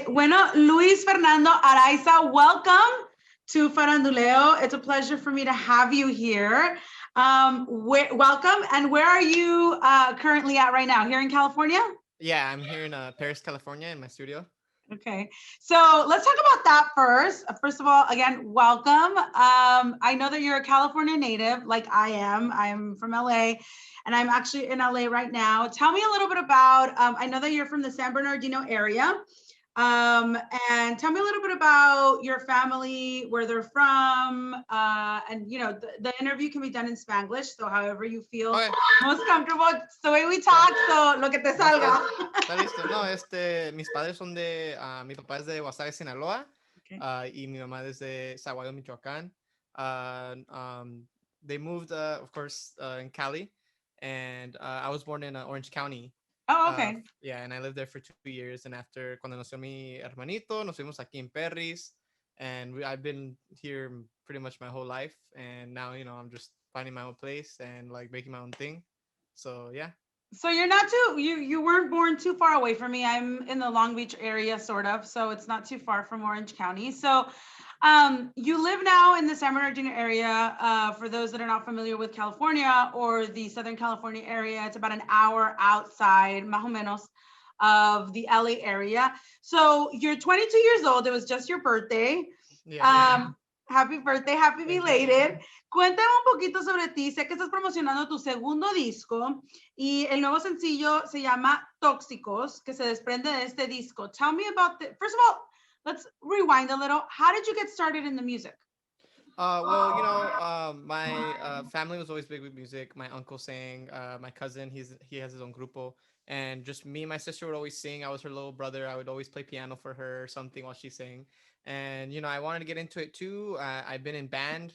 Bueno, Luis Fernando Araiza, welcome to Faranduleo. It's a pleasure for me to have you here. Welcome. And where are you currently at right now? Here in California? Yeah, I'm here in Paris, California, in my studio. Okay, so let's talk about that first. First of all, again, welcome. I know that you're a California native, like I am. I'm from LA, and I'm actually in LA right now. Tell me a little bit about. I know that you're from the San Bernardino area, um, and tell me a little bit about your family, where they're from, and the interview can be done in Spanglish, so however you feel Okay, most comfortable. It's the way we yeah, talk, so lo que te no, salga. está listo. No, mis padres son mi papá es de Guasave, Sinaloa, Okay. y mi mamá es de Saguayo, Michoacán. They moved, of course, in Cali, and I was born in Orange County. Oh, okay. Yeah, and I lived there for 2 years. And after cuando nació mi hermanito, nos fuimos aquí en Perris, and I've been here pretty much my whole life. And now, I'm just finding my own place and like making my own thing. So yeah. So you're not too you weren't born too far away from me. I'm in the Long Beach area, sort of, so it's not too far from Orange County. So you live now in the San Bernardino area. For those that are not familiar with California or the Southern California area, it's about an hour outside, más o menos, of the LA area. So you're 22 years old. It was just your birthday. Yeah. Happy birthday, happy Thank you. belated. Cuéntame un poquito sobre ti. Sé que estás promocionando tu segundo disco y el nuevo sencillo se llama Tóxicos, que se desprende de este disco. Tell me about first of all, let's rewind a little. How did you get started in the music? Well, my family was always big with music. My uncle sang. My cousin, he has his own grupo, and just me and my sister would always sing. I was her little brother. I would always play piano for her or something while she sang. And I wanted to get into it too. I've been in band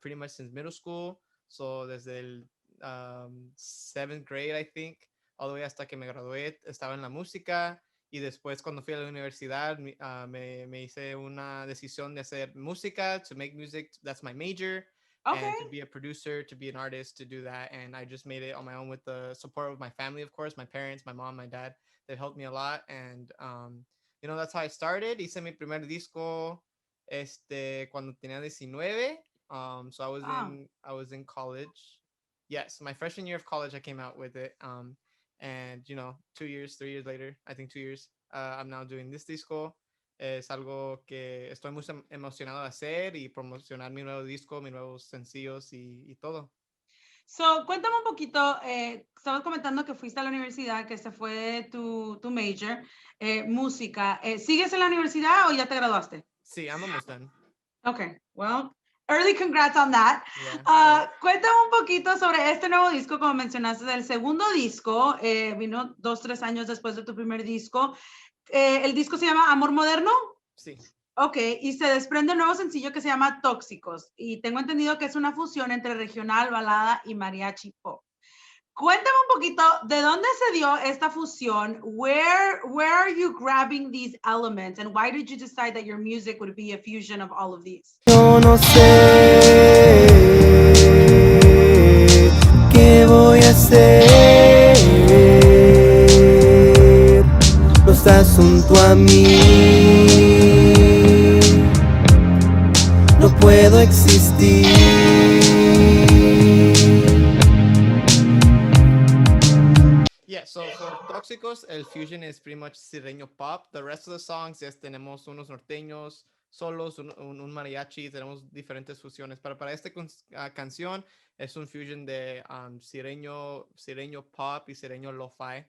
pretty much since middle school. So desde el seventh grade, I think, all the way hasta que me gradué, estaba en la música. Y después cuando fui a la universidad me hice una decisión de hacer música, to make music, that's my major, Okay. and to be a producer, to be an artist, to do that. And I just made it on my own with the support of my family, of course, my parents, my mom, my dad. They've helped me a lot. And that's how I started. Hice mi primer disco cuando tenía 19. So Oh. I was in college. Yes, my freshman year of college I came out with it. And 2 years, 3 years later, I think 2 years, I'm now doing this disco. Es algo que estoy muy emocionado de hacer y promocionar mi nuevo disco, mis nuevos sencillos y todo. So, cuéntame un poquito, estabas comentando que fuiste a la universidad, que ese fue tu major, música. ¿Sigues en la universidad o ya te graduaste? Sí, I'm almost done. Okay, well, early congrats on that. Yeah. Cuéntame un poquito sobre este nuevo disco, como mencionaste, del segundo disco, vino 2-3 años después de tu primer disco. El disco se llama Amor Moderno. Sí. Ok, y se desprende un nuevo sencillo que se llama Tóxicos, y tengo entendido que es una fusión entre regional, balada y mariachi pop. Cuéntame un poquito de dónde se dio esta fusión. Where are you grabbing these elements, and why did you decide that your music would be a fusion of all of these? Yo no sé qué voy a hacer. No estás junto a mí. No puedo existir. Yeah, so for Tóxicos, el fusion is pretty much sirreño pop. The rest of the songs, yes, tenemos unos norteños, solos, un mariachi, tenemos diferentes fusiones. Pero para esta canción es un fusion de sirreño pop y sirreño lo-fi,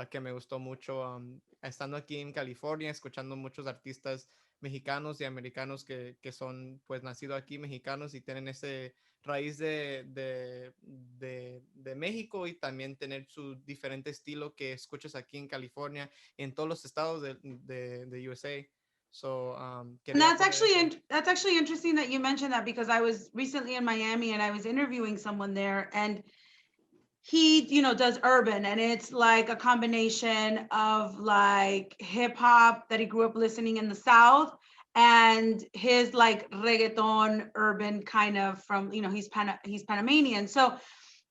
que me gustó mucho. Estando aquí en California, escuchando muchos artistas mexicanos y americanos que son pues nacidos aquí, mexicanos, y tienen ese raíz de México, y también tener su diferente estilo que escuchas aquí en California, en todos los estados de USA. So, And that's actually interesting that you mentioned that, because I was recently in Miami and I was interviewing someone there, and he does urban, and it's like a combination of like hip hop that he grew up listening in the South, and his like reggaeton urban kind of from he's Panamanian. So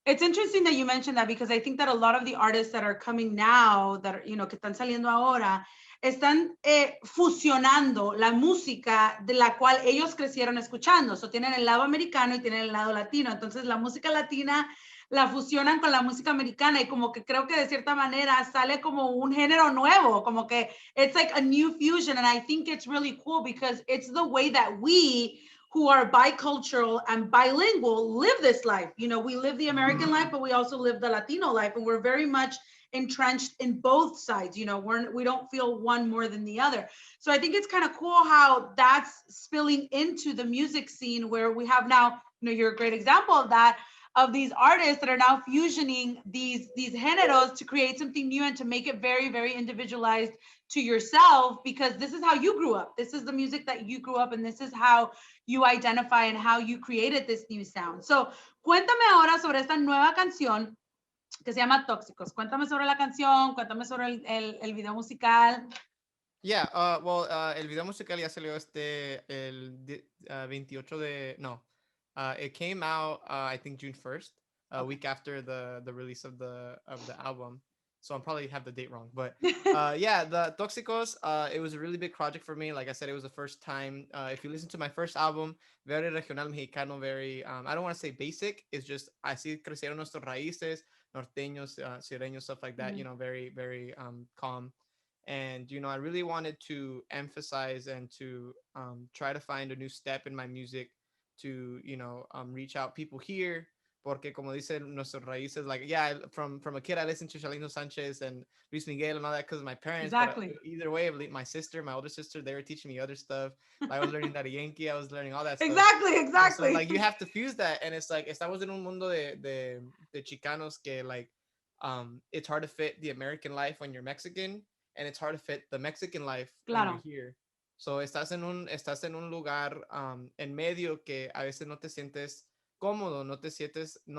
it's interesting that you mentioned that, because I think that a lot of the artists that are coming now, that are que están saliendo ahora, están fusionando la música de la cual ellos crecieron escuchando. So, tienen el lado americano y tienen el lado latino. Entonces, la música latina la fusionan con la música americana y como que creo que de cierta manera sale como un género nuevo, como que it's like a new fusion. And I think it's really cool because it's the way that we who are bicultural and bilingual live this life. You know, we live the American life, but we also live the Latino life. And we're very much entrenched in both sides. You know, we don't feel one more than the other. So I think it's kind of cool how that's spilling into the music scene where we have now, you know, you're a great example of that, of these artists that are now fusioning these géneros to create something new and to make it very, very individualized to yourself, because this is how you grew up. This is the music that you grew up, and this is how you identify and how you created this new sound. So, cuéntame ahora sobre esta nueva canción que se llama Tóxicos. Cuéntame sobre la canción, cuéntame sobre el video musical. Yeah, el video musical ya salió el 28 de, no, it came out, I think June 1st, a week after the release of the album. So I'll probably have the date wrong, but yeah, the Tóxicos, it was a really big project for me. Like I said, it was the first time. If you listen to my first album, very regional mexicano, very, I don't want to say basic. It's just, así crecieron nuestros raíces, norteños, sireños, stuff like that, you know, very, very calm. And, you know, I really wanted to emphasize and to try to find a new step in my music to, you know, reach out people here. Porque como dice nuestros raíces, like, yeah, from a kid, I listened to Chalino Sanchez and Luis Miguel and all that because of my parents. Exactly. But either way, my sister, my older sister, they were teaching me other stuff. I was learning Daddy Yankee. I was learning all that stuff. Exactly. So, like, you have to fuse that. And it's like, estamos en un mundo de chicanos que, like, it's hard to fit the American life when you're Mexican, and it's hard to fit the Mexican life when you're here. So estás en un lugar en medio que a veces no te sientes cómodo, no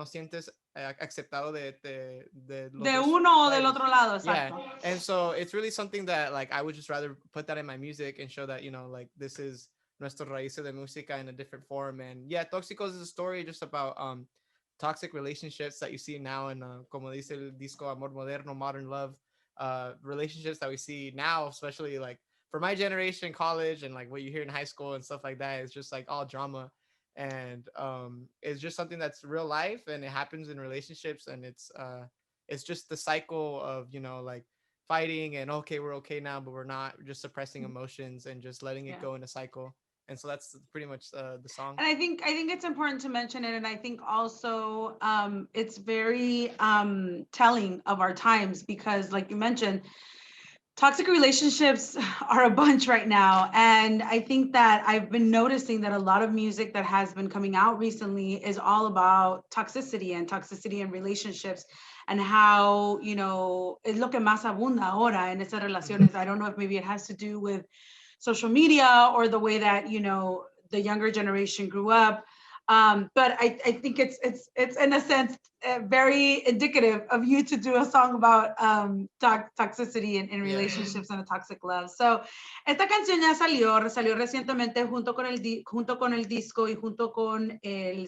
sientes aceptado de uno o del otro lado, exacto. Yeah. And so it's really something that, like, I would just rather put that in my music and show that, you know, like, this is nuestro raíces de música in a different form. And yeah, Tóxicos is a story just about toxic relationships that you see now in como dice el disco, Amor Moderno, Modern Love, relationships that we see now, especially like for my generation, college, and like what you hear in high school and stuff like that. It's just like all drama. And it's just something that's real life, and it happens in relationships, and it's just the cycle of, you know, like fighting and okay, we're okay now, but we're not, just suppressing emotions and just letting it go in a cycle. And so that's pretty much the song. And I think it's important to mention it, and I think also it's very telling of our times, because like you mentioned, toxic relationships are a bunch right now. And I think that I've been noticing that a lot of music that has been coming out recently is all about toxicity in relationships, and how, you know, es lo que más abunda ahora en esas relaciones. I don't know if maybe it has to do with social media or the way that, you know, the younger generation grew up. But I think it's in a sense very indicative of you to do a song about toxicity in relationships and a toxic love. So esta canción ya salió recientemente junto con el disco y junto con el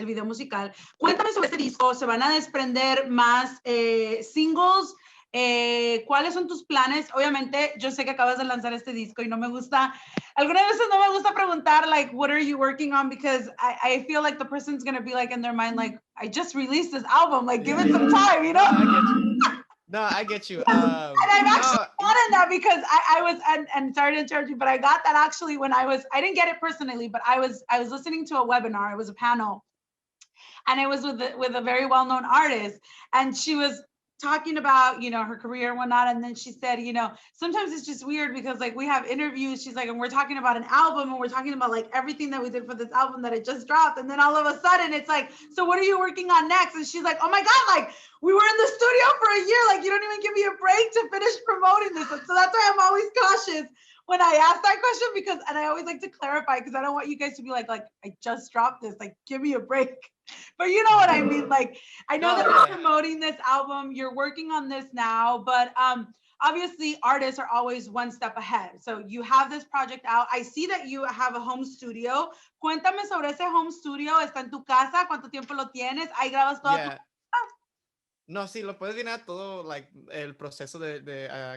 video musical. Cuéntame sobre este disco. ¿Se van a desprender más singles? ¿Cuáles son tus planes? Obviamente, yo sé que acabas de lanzar este disco y algunas veces no me gusta preguntar, like, what are you working on? Because I feel like the person's going to be like in their mind, like, I just released this album, like, give it some time, you know? I get you. And I've actually gotten that because I was, and sorry to interrupt you, but I got that actually when I didn't get it personally, but I was listening to a webinar. It was a panel, and it was with a very well-known artist, and she was talking about, you know, her career and whatnot. And then she said, you know, sometimes it's just weird because like we have interviews, she's like, and we're talking about an album and we're talking about like everything that we did for this album that it just dropped. And then all of a sudden it's like, so what are you working on next? And she's like, oh my God, like we were in the studio for a year. Like you don't even give me a break to finish promoting this. And so that's why I'm always cautious when I ask that question, and I always like to clarify because I don't want you guys to be like I just dropped this, like give me a break. But you know what I mean? Like I know that you're promoting this album, you're working on this now, but obviously artists are always one step ahead. So you have this project out. I see that you have a home studio. Cuéntame sobre ese home studio. ¿Está en tu casa? ¿Cuánto tiempo lo tienes? Ahí grabas todo. No, sí, lo puedes mirar todo, like, el proceso de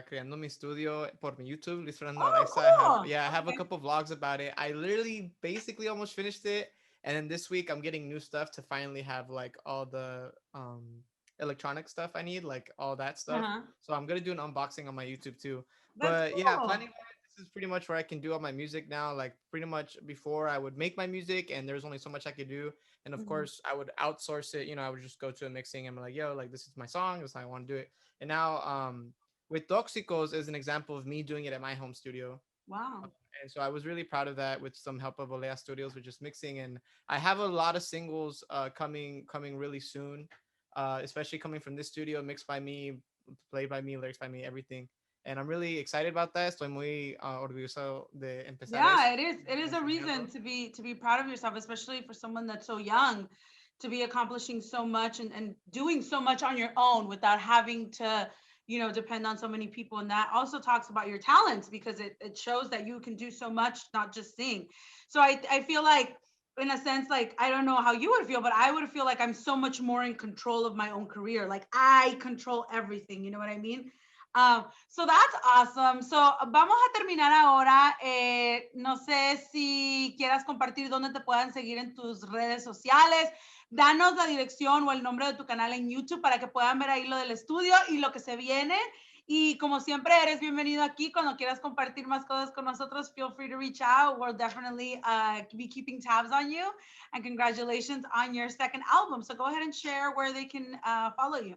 creando mi estudio por mi YouTube, Luis Fernando Oh, Araiza. cool. I have a Okay. couple vlogs about it. I literally basically almost finished it. And then this week I'm getting new stuff to finally have like all the electronic stuff I need, like all that stuff. Uh-huh. So I'm gonna do an unboxing on my YouTube too. That's But yeah, cool. planning this is pretty much where I can do all my music now. Like pretty much before I would make my music and there's only so much I could do. And of Mhm. course, I would outsource it. I would just go to a mixing and be like, yo, like this is my song. This is how I want to do it. And now, with Toxicos is an example of me doing it at my home studio. Wow. And so I was really proud of that with some help of Olea Studios with just mixing. And I have a lot of singles coming really soon, especially coming from this studio, mixed by me, played by me, lyrics by me, everything. And I'm really excited about that. Estoy muy orgulloso de empezar Yeah, eso. it is a reason Enseñarlo. to be proud of yourself, especially for someone that's so young, to be accomplishing so much and doing so much on your own without having to, depend on so many people. And that also talks about your talents because it shows that you can do so much, not just sing. So I feel like in a sense, like I don't know how you would feel, but I would feel like I'm so much more in control of my own career. Like I control everything, you know what I mean? So that's awesome. So vamos a terminar ahora. No sé si quieras compartir dónde te puedan seguir en tus redes sociales. Danos la dirección o el nombre de tu canal en YouTube para que puedan ver ahí lo del estudio y lo que se viene. Y como siempre, eres bienvenido aquí. Cuando quieras compartir más cosas con nosotros, feel free to reach out. We'll definitely be keeping tabs on you. And congratulations on your second album. So go ahead and share where they can follow you.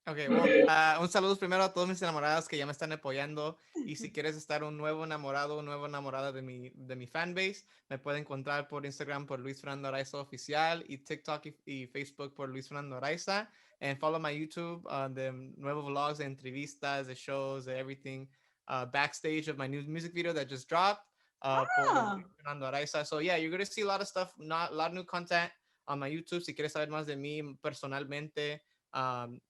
Ok, well, un saludo primero a todos mis enamoradas que ya me están apoyando. Y si quieres estar un nuevo enamorado, una nueva enamorada de mi fanbase, me puede encontrar por Instagram por Luis Fernando Araiza Oficial y TikTok y Facebook por Luis Fernando Araiza. And follow my YouTube, de nuevos vlogs, de entrevistas, de shows, de everything. Backstage of my new music video that just dropped por Ah, Luis Fernando Araiza. So yeah, you're going to see a lot of stuff, a lot of new content on my YouTube. Si quieres saber más de mí personalmente,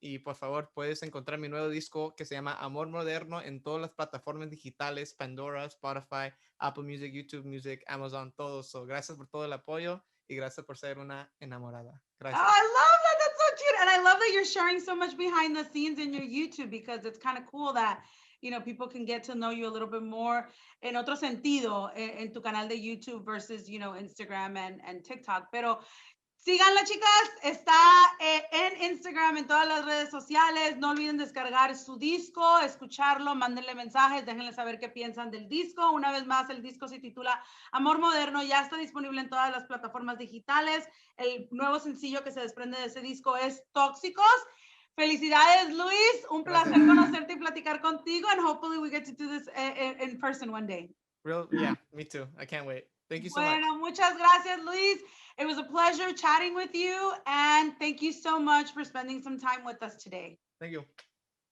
y por favor, puedes encontrar mi nuevo disco que se llama Amor Moderno en todas las plataformas digitales, Pandora, Spotify, Apple Music, YouTube Music, Amazon, todos. So, gracias por todo el apoyo y gracias por ser una enamorada. oh, Gracias. I love that. That's so cute. And I love that you're sharing so much behind the scenes in your YouTube because it's kind of cool that, people can get to know you a little bit more en otro sentido en tu canal de YouTube versus, Instagram and TikTok. Pero síganla, chicas. Está en Instagram, en todas las redes sociales. No olviden descargar su disco, escucharlo, mándenle mensajes, déjenle saber qué piensan del disco. Una vez más, el disco se titula Amor Moderno. Ya está disponible en todas las plataformas digitales. El nuevo sencillo que se desprende de ese disco es Tóxicos. Felicidades, Luis. Un placer conocerte y platicar contigo. And hopefully we get to do this in person one day. Yeah, me too. I can't wait. Thank you so much. Bueno, muchas gracias, Luis. It was a pleasure chatting with you, and thank you so much for spending some time with us today. Thank you.